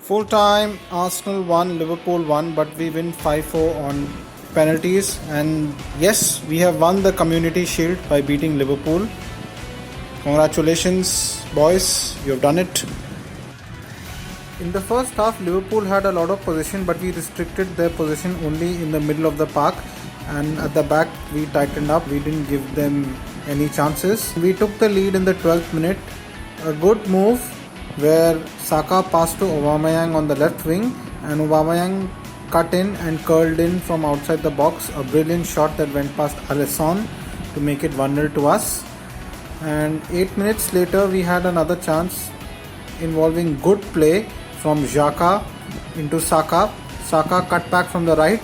Full time, Arsenal won, Liverpool won, but we win 5-4 on penalties. And yes, we have won the Community Shield by beating Liverpool. Congratulations, boys, you have done it. In the first half, Liverpool had a lot of possession, but we restricted their possession only in the middle of the park. And at the back, we tightened up. We didn't give them any chances. We took the lead in the 12th minute. A good move where Saka passed to Aubameyang on the left wing, and Aubameyang cut in and curled in from outside the box. A brilliant shot that went past Alisson to make it 1-0 to us. And 8 minutes later, we had another chance involving good play from Xhaka into Saka. Saka cut back from the right,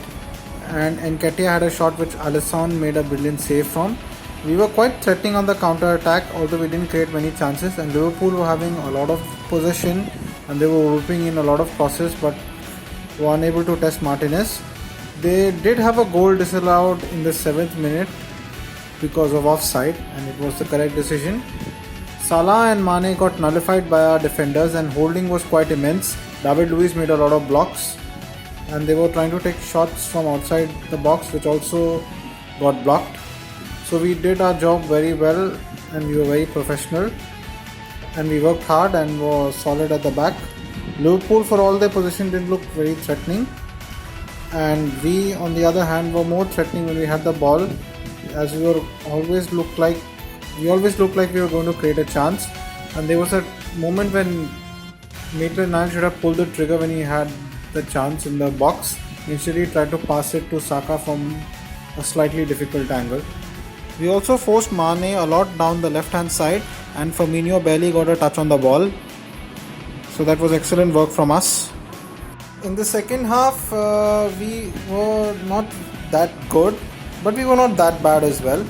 and Nketiah had a shot which Alisson made a brilliant save from. We were quite threatening on the counter attack, although we didn't create many chances, and Liverpool were having a lot of possession and they were whipping in a lot of crosses but were unable to test Martinez. They did have a goal disallowed in the 7th minute because of offside, and it was the correct decision. Salah and Mane got nullified by our defenders, and holding was quite immense. David Luiz made a lot of blocks, and they were trying to take shots from outside the box which also got blocked. So we did our job very well, and we were very professional, and we worked hard and were solid at the back. Liverpool, for all their possession, didn't look very threatening, and we on the other hand were more threatening when we had the ball, as we always looked like we were going to create a chance. And there was a moment when Maitland-Niles should have pulled the trigger when he had the chance in the box. Instead, he tried to pass it to Saka from a slightly difficult angle. We also forced Mane a lot down the left hand side, and Firmino barely got a touch on the ball. So that was excellent work from us. In the second half, we were not that good, but we were not that bad as well.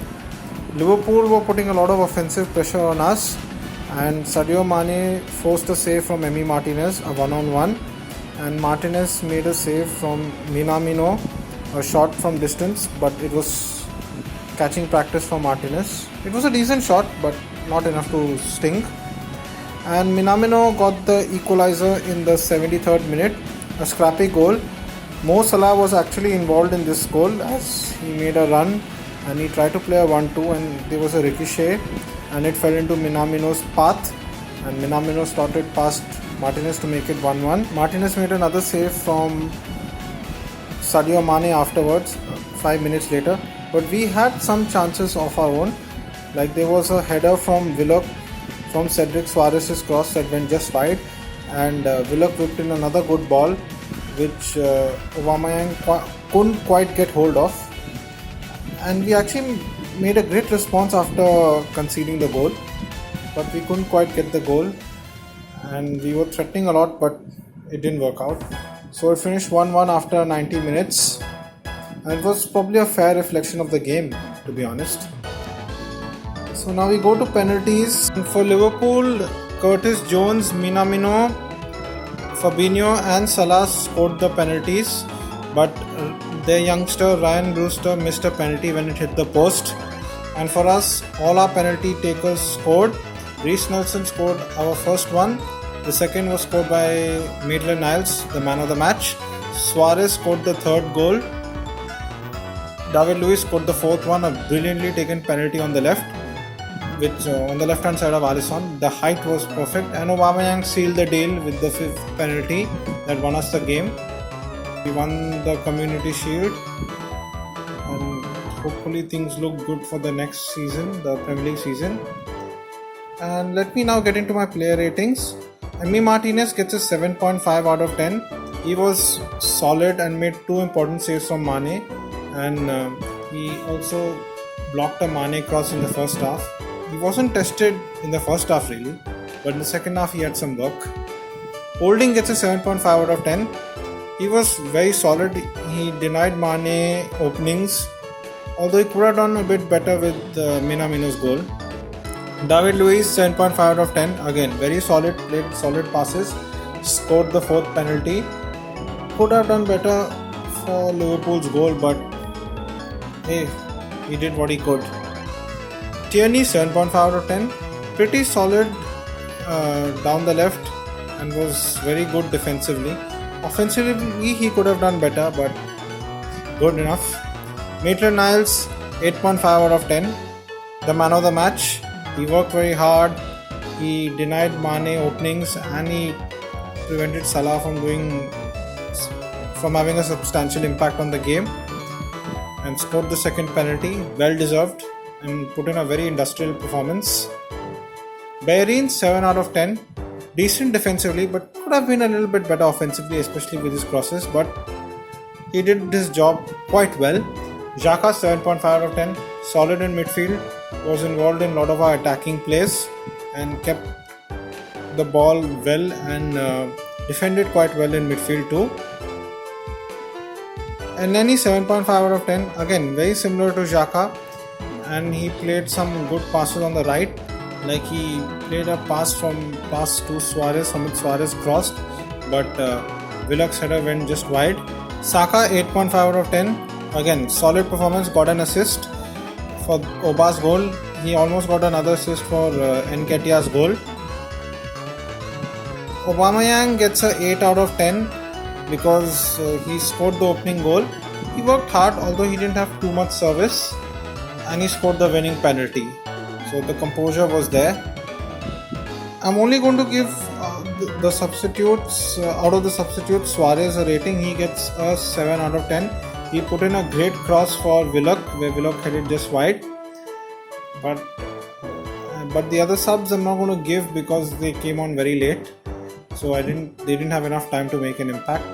Liverpool were putting a lot of offensive pressure on us, and Sadio Mane forced a save from Emi Martinez, a one-on-one, and Martinez made a save from Minamino, a shot from distance, but it was catching practice for Martinez. It was a decent shot, but not enough to sting. And Minamino got the equalizer in the 73rd minute, a scrappy goal. Mo Salah was actually involved in this goal, as he made a run and he tried to play a 1-2, and there was a ricochet and it fell into Minamino's path, and Minamino started past Martinez to make it 1-1. Martinez made another save from Sadio Mane afterwards, 5 minutes later. But we had some chances of our own. Like there was a header from Willock from Cedric Suarez's cross that went just wide, and Willock whipped in another good ball which Aubameyang couldn't quite get hold of. And we actually made a great response after conceding the goal, but we couldn't quite get the goal, and we were threatening a lot, but it didn't work out. So it finished 1-1 after 90 minutes. And it was probably a fair reflection of the game, to be honest. So now we go to penalties. And for Liverpool, Curtis Jones, Minamino, Fabinho and Salah scored the penalties, but their youngster Ryan Brewster missed a penalty when it hit the post. And for us, all our penalty takers scored. Reiss Nelson scored our first one. The second was scored by Maitland-Niles, the man of the match. Suarez scored the third goal. David Luiz scored the fourth one, a brilliantly taken penalty on the left, which on the left hand side of Alisson. The height was perfect, and Aubameyang sealed the deal with the fifth penalty that won us the game. We won the Community Shield, and hopefully things look good for the next season, the Premier League season. And let me now get into my player ratings. Emi Martinez gets a 7.5 out of 10. He was solid and made two important saves from Mane. And he also blocked a Mane cross in the first half. He wasn't tested in the first half really, but in the second half he had some work. Holding gets a 7.5 out of 10. He was very solid. He denied Mane openings, although he could have done a bit better with Minamino's goal. David Luiz, 7.5 out of 10. Again, very solid, played solid passes, scored the fourth penalty. Could have done better for Liverpool's goal, but hey, he did what he could. Tierney, 7.5 out of 10. Pretty solid down the left and was very good defensively. Offensively, he could have done better, but good enough. Maitland-Niles, 8.5 out of 10. The man of the match. He worked very hard. He denied Mane openings and he prevented Salah from having a substantial impact on the game, and scored the second penalty, well deserved, and put in a very industrial performance. Bellerin, 7 out of 10. Decent defensively, but could have been a little bit better offensively, especially with his crosses, but he did his job quite well. Xhaka, 7.5 out of 10. Solid in midfield, was involved in a lot of our attacking plays and kept the ball well and defended quite well in midfield too. And Nenny, 7.5 out of 10. Again, very similar to Xhaka, and he played some good passes on the right. Like he played a pass to Suarez. Hamid Suarez crossed, but Willock's header went just wide. Saka, 8.5 out of 10. Again, solid performance, got an assist for Oba's goal. He almost got another assist for Nketiah's goal. Aubameyang gets a 8 out of 10 because he scored the opening goal. He worked hard, although he didn't have too much service, and he scored the winning penalty. So the composure was there. I'm only going to give the substitutes, out of the substitutes, Suarez a rating. He gets a 7 out of 10. He put in a great cross for Willock, where Willock headed just wide. But the other subs I'm not going to give because they came on very late. So they didn't have enough time to make an impact.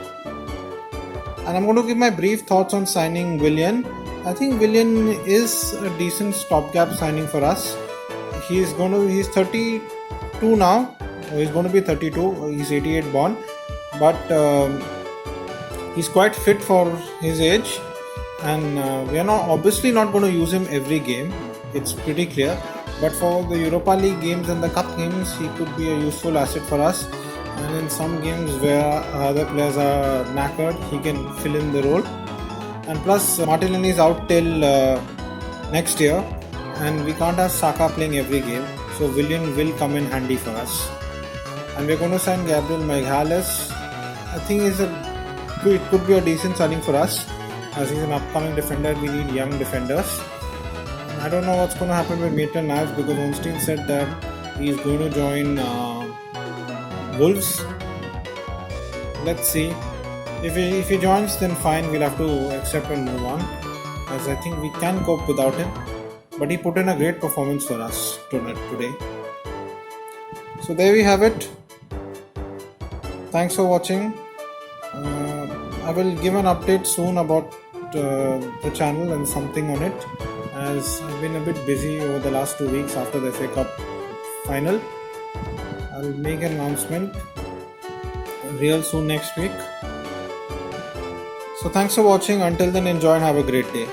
And I'm going to give my brief thoughts on signing Willian. I think Willian is a decent stopgap signing for us. He's 32 now. He's going to be 32. He's 88 born, but he's quite fit for his age. And we are obviously not going to use him every game. It's pretty clear. But for the Europa League games and the Cup games, he could be a useful asset for us. And in some games where other players are knackered, he can fill in the role. And plus, Martinelli is out till next year, and we can't have Saka playing every game. So Willian will come in handy for us. And we're going to sign Gabriel Magalhaes. I think it could be a decent signing for us. As he's an upcoming defender, we need young defenders. And I don't know what's going to happen with Maitland-Niles because Ornstein said that he's going to join Wolves. Let's see. If he joins, then fine, we'll have to accept and move on, as I think we can cope without him. But he put in a great performance for us today. So there we have it. Thanks for watching. I will give an update soon about the channel and something on it, as I've been a bit busy over the last 2 weeks after the FA Cup final. I'll make an announcement real soon next week. So thanks for watching. Until then, enjoy and have a great day.